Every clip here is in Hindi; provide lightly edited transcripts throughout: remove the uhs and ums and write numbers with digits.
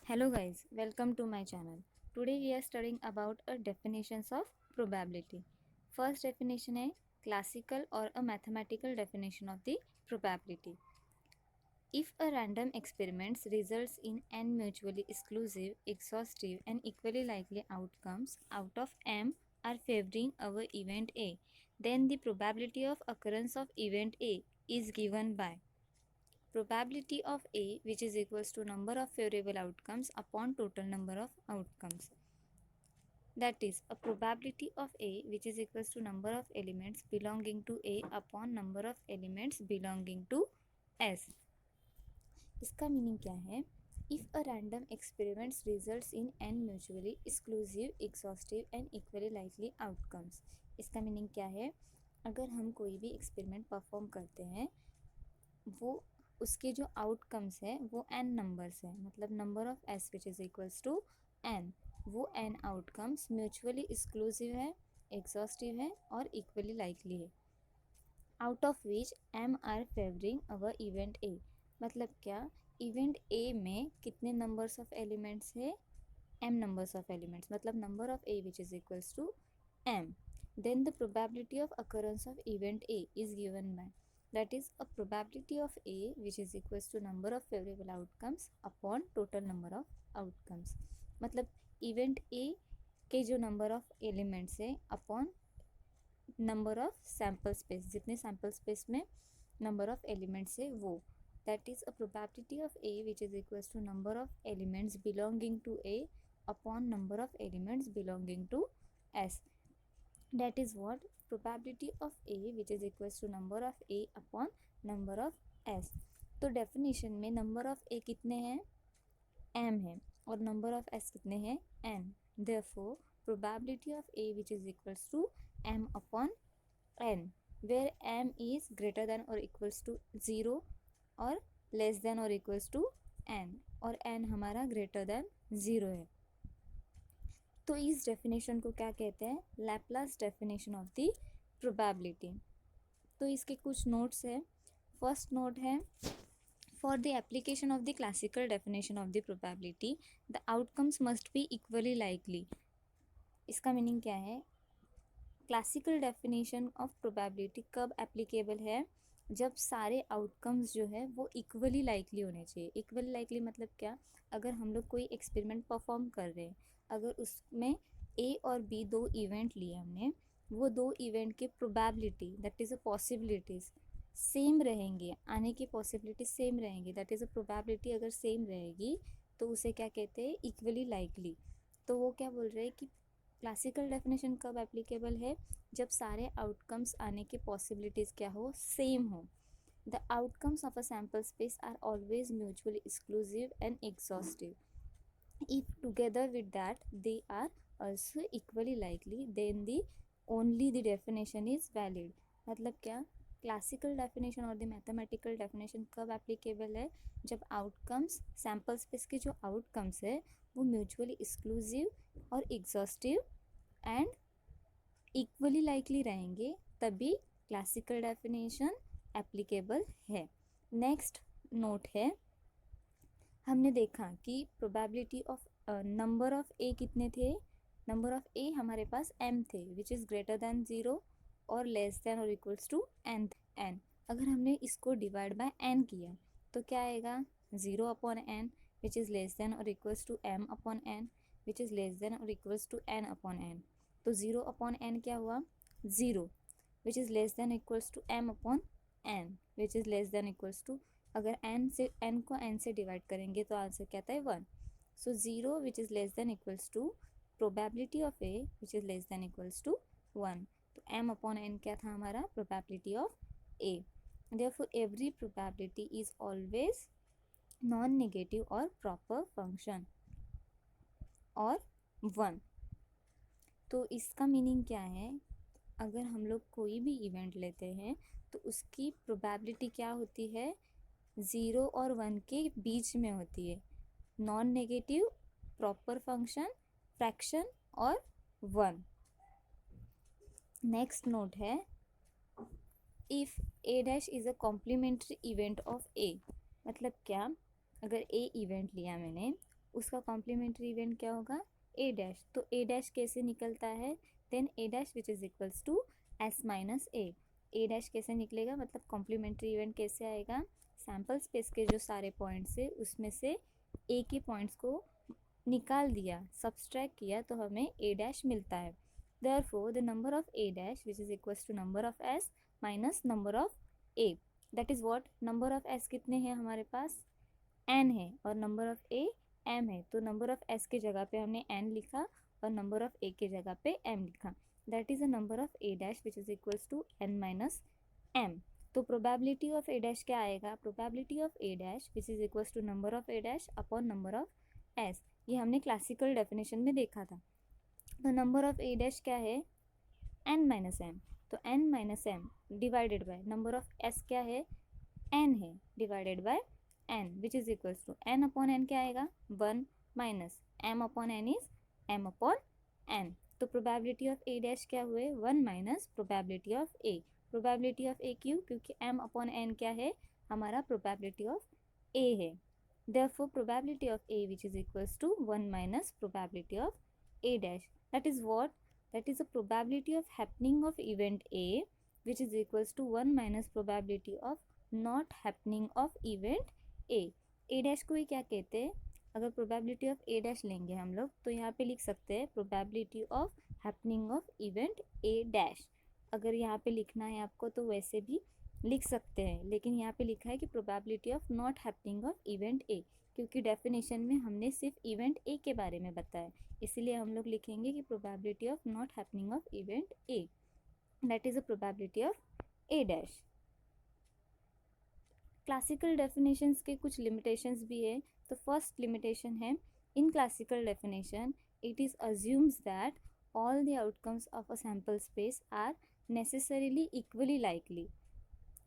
Hello guys, welcome to my channel. Today we are studying about a definitions of probability. First definition है classical or a mathematical definition of the probability. If a random experiment results in n mutually exclusive, exhaustive and equally likely outcomes out of m are favoring our event A, then the probability of occurrence of event A is given by probability of A, which is equals to number of favorable outcomes upon total number of outcomes. That is a probability of A, which is equals to number of elements belonging to A upon number of elements belonging to S. इसका मीनिंग क्या है? If a random experiment results in n mutually exclusive, exhaustive and equally likely outcomes. इसका मीनिंग क्या है? अगर हम कोई भी एक्सपेरिमेंट परफॉर्म करते हैं, वो उसके जो आउटकम्स है वो n नंबर्स है, मतलब number of s which is equals to n. वो n आउटकम्स म्यूचुअली एक्सक्लूसिव है, एग्जॉस्टिव है और इक्वली लाइकली है. Out of which m are favouring our event a. मतलब क्या? इवेंट a में कितने नंबर्स ऑफ एलिमेंट्स है? m नंबर्स ऑफ एलिमेंट्स, मतलब number of a which is equals to m. Then the probability of occurrence of event A is given by, that is a probability of A which is equals to number of favorable outcomes upon total number of outcomes. मतलब event A के जो number of elements है upon number of sample space, जितने sample space में number of elements है वो, that is a probability of A which is equals to number of elements belonging to A upon number of elements belonging to S. That is what probability of A which is equals to number of A upon number of S. तो डेफिनेशन में नंबर ऑफ A कितने हैं? m है, और नंबर ऑफ S कितने हैं? n. Therefore probability of A which is equals to m upon n, where m is greater than or equals to 0 और less than or equals to n, और n हमारा greater than 0 है. तो इस डेफिनेशन को क्या कहते हैं? Laplace definition of the probability. तो इसके कुछ नोट्स है. फर्स्ट नोट है, for the application of the classical definition of the probability the outcomes must be equally likely. इसका मीनिंग क्या है? क्लासिकल डेफिनेशन ऑफ प्रोबेबिलिटी कब एप्लीकेबल है? जब सारे आउटकम्स जो है वो इक्वली लाइकली होने चाहिए. इक्वली लाइकली मतलब क्या? अगर हम लोग कोई एक्सपेरिमेंट परफॉर्म कर रहे हैं, अगर उसमें ए और बी दो इवेंट लिए हमने, वो दो इवेंट के probability, that is a possibilities same रहेंगे, आने की पॉसिबिलिटी सेम रहेंगी, दैट इज़ अ प्रोबेबिलिटी अगर सेम रहेगी तो उसे क्या कहते हैं? Equally likely. तो वो क्या बोल रहे हैं कि क्लासिकल डेफिनेशन कब एप्लीकेबल है? जब सारे आउटकम्स आने की पॉसिबिलिटीज़ क्या हो? सेम हो. The outcomes of a sample space are always mutually exclusive and exhaustive. If together with that they are also equally likely, then the only the definition is valid. मतलब क्या? क्लासिकल डेफिनेशन और द मैथमेटिकल डेफिनेशन कब एप्लीकेबल है? जब आउटकम्स, सैम्पल स्पेस के जो आउटकम्स है वो म्यूचुअली एक्सक्लूसिव और एग्जॉस्टिव एंड इक्वली लाइकली रहेंगे, तभी क्लासिकल डेफिनेशन एप्लीकेबल है. नेक्स्ट नोट है, हमने देखा कि प्रोबेबिलिटी ऑफ नंबर ऑफ ए कितने थे? नंबर ऑफ ए हमारे पास m थे, विच इज़ ग्रेटर दैन 0 और लेस दैन और इक्वल्स टू n. अगर हमने इसको डिवाइड बाय n किया तो क्या आएगा? 0 upon n which is less than और equals to m upon n which is less than और equals to n upon n. तो 0 अपॉन n क्या हुआ? 0 which is less than equals to m upon n which is less than equals to, अगर n को n से डिवाइड करेंगे तो आंसर क्या आता है? 1. So 0 which is less than equals to probability of A which is less than equals to 1. तो m अपॉन n क्या था हमारा? Probability of A. Therefore every probability is always non negative और प्रॉपर फंक्शन और 1. तो इसका मीनिंग क्या है? अगर हम लोग कोई भी इवेंट लेते हैं तो उसकी प्रोबेबिलिटी क्या होती है? 0 और 1 के बीच में होती है. Non negative, proper function, fraction और 1. नेक्स्ट नोट है, if A dash is a complementary event of A. मतलब क्या? अगर ए इवेंट लिया मैंने उसका कॉम्प्लीमेंट्री इवेंट क्या होगा, ए डैश। तो ए डैश कैसे निकलता है, then A dash which is equals to S minus A dash कैसे निकलेगा, मतलब कॉम्प्लीमेंट्री इवेंट कैसे आएगा, सैम्पल स्पेस के जो सारे पॉइंट्स है उसमें से ए के पॉइंट्स को निकाल दिया, सब्सट्रैक्ट किया, तो हमें ए डैश मिलता है। Therefore the number of A dash which is equals to number of S minus number of A, that is what, number of S कितने हैं हमारे पास, एन है, और नंबर ऑफ ए एम है। तो नंबर ऑफ एस के जगह पे हमने एन लिखा और नंबर ऑफ ए के जगह पे एम लिखा, that is the number of A dash which is equals to N minus M. तो प्रोबेबिलिटी ऑफ ए डैश क्या आएगा, probability of A dash which is equals to number of A dash upon number of S. ये हमने क्लासिकल डेफिनेशन में देखा था। तो नंबर ऑफ ए डैश क्या है, एन माइनस एम, तो N minus M divided by number of S क्या है, एन है, divided by N which is equals to N upon N क्या आएगा, one minus M upon N is M upon N. तो प्रोबेबिलिटी ऑफ ए डैश क्या हुए, one minus probability of A. Probability of A क्यों, क्योंकि एम अपॉन एन क्या है, हमारा प्रोबेबिलिटी ऑफ ए है। Therefore, probability of A which is equals to 1 minus probability of A dash. That is what? That is the probability of happening of event A which is equals to 1 minus probability of not happening of event A. A dash को ही क्या कहते हैं, अगर probability of A dash लेंगे हम लोग तो यहाँ पे लिख सकते हैं probability of happening of event A dash। अगर यहाँ पे लिखना है आपको तो वैसे भी लिख सकते हैं, लेकिन यहाँ पे लिखा है कि probability of not happening of event A, क्योंकि डेफिनेशन में हमने सिर्फ इवेंट ए के बारे में बताया, इसीलिए हम लोग लिखेंगे कि probability of not happening of event A, that is a probability of A dash. Classical definitions के कुछ लिमिटेशंस भी है। तो फर्स्ट लिमिटेशन है, in classical definition it is assumes that all the outcomes of a sample space are necessarily equally likely,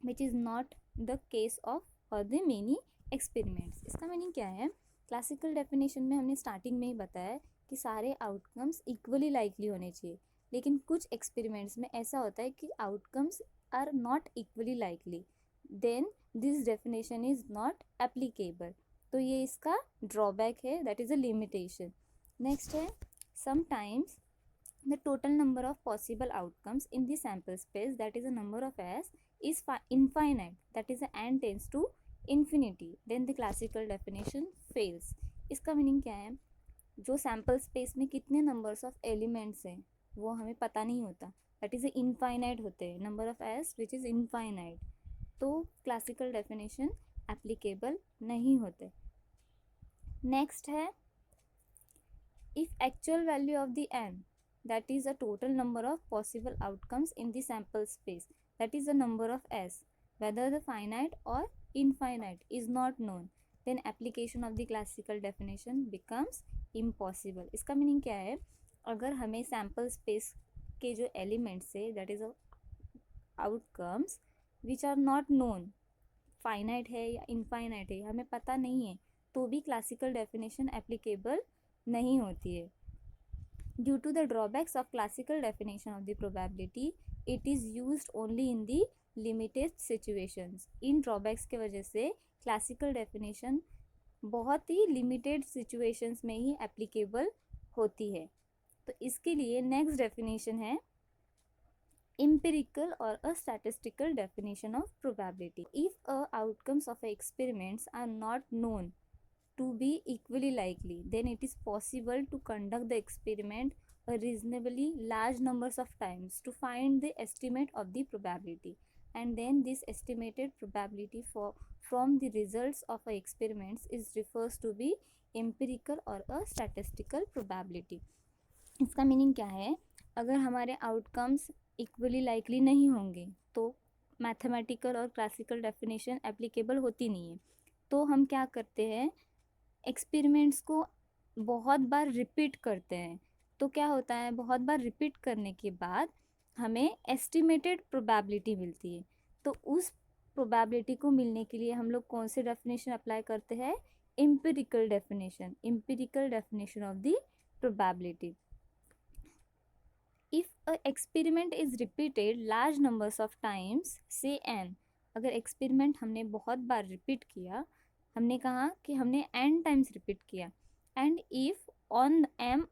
which is not the case of for the many experiments। इसका मीनिंग क्या है, क्लासिकल डेफिनेशन में हमने स्टार्टिंग में ही बताया कि सारे आउटकम्स इक्वली लाइकली होने चाहिए, लेकिन कुछ एक्सपेरिमेंट्स में ऐसा होता है कि outcomes are not equally likely, then this definition is not applicable. तो ये इसका ड्रॉबैक है, that is a limitation. Next है, sometimes the total number of possible outcomes in the sample space, that is a number of s, is infinite, that is n tends to infinity, then the classical definition fails। इसका मीनिंग क्या है, जो सैम्पल स्पेस में कितने नंबर्स ऑफ एलिमेंट्स हैं वो हमें पता नहीं होता, दैट इज़ इनफाइनाइट होते हैं, number of S which is infinite, तो क्लासिकल डेफिनेशन एप्लीकेबल नहीं होते। नेक्स्ट है, if actual value of the N, that is the total number of possible outcomes in the sample space, that is the number of s, whether the finite or infinite is not known, then application of the classical definition becomes impossible। इसका मीनिंग क्या है, अगर हमें सैम्पल स्पेस के जो एलिमेंट्स है that is outcomes which are not known, finite है या इनफाइनाइट है हमें पता नहीं है, तो भी क्लासिकल डेफिनेशन एप्लीकेबल नहीं होती है। Due to the drawbacks of classical definition of the probability, it is used only in the limited situations। In drawbacks के वजह से classical definition बहुत ही limited situations में ही applicable होती है। तो इसके लिए next definition है empirical or a statistical definition of probability। If outcomes of experiments are not known to be equally likely, then it is possible to conduct the experiment a reasonably large numbers of times to find the estimate of the probability, and then this estimated probability from the results of a experiments is refers to be empirical or a statistical probability। इसका मीनिंग क्या है, अगर हमारे आउटकम्स इक्वली लाइकली नहीं होंगे तो मैथमेटिकल और क्लासिकल डेफिनेशन एप्लीकेबल होती नहीं है, तो हम क्या करते हैं, एक्सपेरिमेंट्स को बहुत बार रिपीट करते हैं, तो क्या होता है, बहुत बार रिपीट करने के बाद हमें एस्टिमेटेड प्रोबेबिलिटी मिलती है। तो उस प्रोबेबिलिटी को मिलने के लिए हम लोग कौन से डेफिनेशन अप्लाई करते हैं, empirical definition, empirical definition of the probability. If a experiment is repeated large numbers of times से n, अगर एक्सपेरिमेंट हमने बहुत बार रिपीट किया, हमने कहा कि हमने n टाइम्स रिपीट किया, and if on m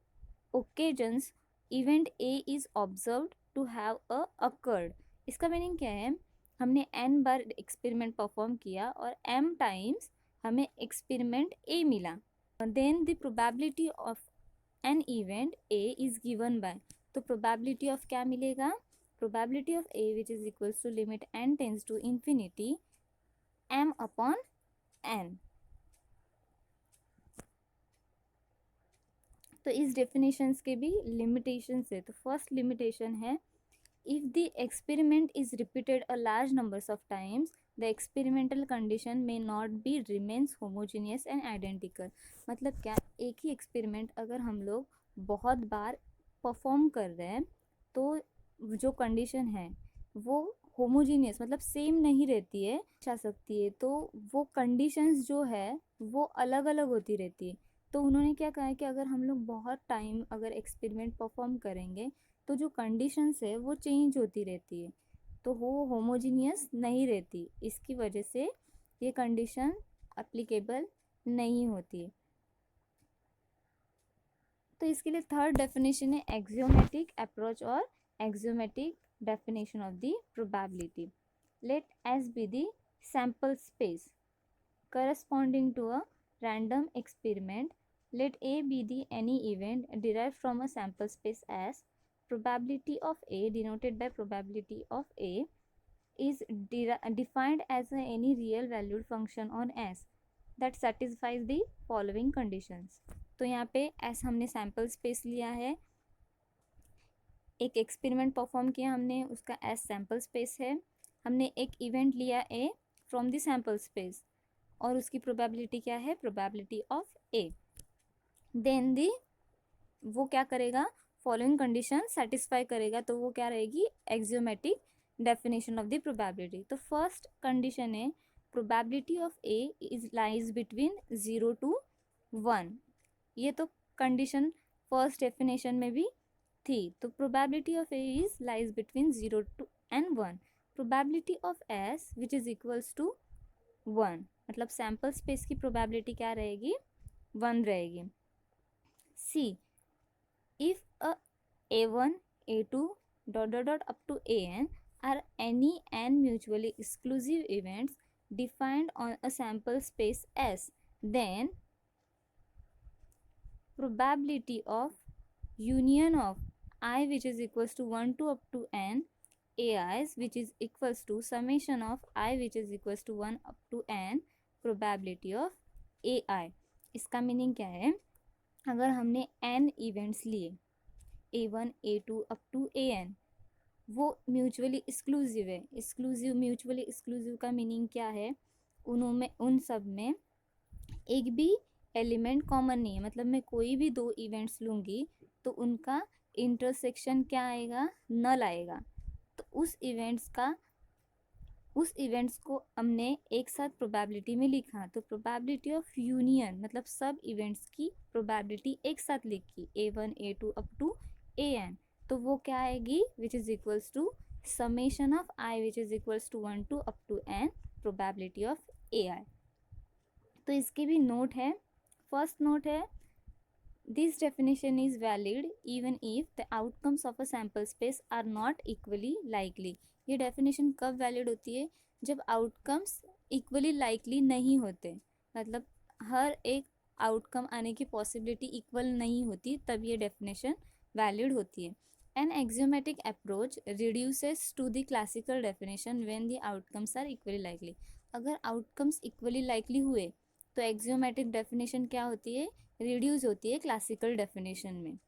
occasions event A is observed to have a occurred. इसका मीनिंग क्या है, हमने n बार एक्सपेरिमेंट परफॉर्म किया और m टाइम्स हमें एक्सपेरिमेंट A मिला, then the probability of an event A is given by, तो प्रोबेबिलिटी ऑफ क्या मिलेगा, probability of A which is equals to limit n tends to infinity m upon n। तो इस डेफिनेशंस के भी लिमिटेशंस है। तो फर्स्ट लिमिटेशन है, if the experiment is repeated a large numbers of times the experimental condition may not be remains homogeneous and identical. मतलब क्या, एक ही एक्सपेरिमेंट अगर हम लोग बहुत बार परफॉर्म कर रहे हैं तो जो कंडीशन है वो होमोजीनियस मतलब सेम नहीं रहती है, जा सकती है, तो वो कंडीशंस जो है वो अलग अलग होती रहती है। तो उन्होंने क्या कहा है कि अगर हम लोग बहुत टाइम अगर एक्सपेरिमेंट परफॉर्म करेंगे तो जो कंडीशंस है वो चेंज होती रहती है, तो वो होमोजीनियस नहीं रहती, इसकी वजह से ये कंडीशन एप्लीकेबल नहीं होती है। तो इसके लिए थर्ड डेफिनेशन है एक्सियोमेटिक अप्रोच और axiomatic definition of the probability. Let S be the sample space corresponding to a random experiment. Let A be the any event derived from a sample space as probability of A denoted by probability of A is defined as any real valued function on S that satisfies the following conditions. तो यहाँ पे S हमने सैम्पल स्पेस लिया है, एक एक्सपेरिमेंट परफॉर्म किया हमने, उसका एस सैम्पल स्पेस है, हमने एक इवेंट लिया ए फ्रॉम द सैम्पल स्पेस और उसकी प्रोबेबिलिटी क्या है, प्रोबेबिलिटी ऑफ ए, देन दी वो क्या करेगा, फॉलोइंग कंडीशन सेटिस्फाई करेगा, तो वो क्या रहेगी, axiomatic definition of the probability. तो फर्स्ट कंडीशन है probability of A is lies between 0 to 1, ये तो कंडीशन फर्स्ट डेफिनेशन में भी थी। तो probability of A is lies between 0 to and 1, probability of S which is equals to 1, मतलब सैम्पल स्पेस की प्रोबेबिलिटी क्या रहेगी, 1 रहेगी। See if a a1 a2 dot dot dot up to an are any n mutually exclusive events defined on a sample space S, then probability of union of I which is equals to 1 to up to n ai's which is equals to summation of I which is equals to 1 up to n probability of ai। इसका मीनिंग क्या है, अगर हमने n इवेंट्स लिए a1 a2 up to an, वो म्यूचुअली एक्सक्लूसिव है, एक्सक्लूसिव म्यूचुअली एक्सक्लूसिव का मीनिंग क्या है, उनमें उन सब में एक भी एलिमेंट कॉमन नहीं है, मतलब मैं कोई भी दो इवेंट्स लूँगी तो उनका इंटरसेक्शन क्या आएगा, नल आएगा, तो उस इवेंट्स को हमने एक साथ प्रोबेबिलिटी में लिखा, तो प्रोबेबिलिटी ऑफ यूनियन मतलब सब इवेंट्स की प्रोबेबिलिटी एक साथ लिखी a1 a2 up to an, तो वो क्या आएगी, which is equals to summation of i which is equals to 1 to up to n probability of ai। तो इसके भी नोट है, फर्स्ट नोट है, this definition is valid even if the outcomes of a sample space are not equally likely। ये definition कब valid होती है, जब outcomes equally likely नहीं होते, मतलब हर एक outcome आने की possibility equal नहीं होती, तब ये definition valid होती है। An axiomatic approach reduces to the classical definition when the outcomes are equally likely। अगर outcomes equally likely हुए तो axiomatic definition क्या होती है, रिड्यूस होती है क्लासिकल डेफिनेशन में।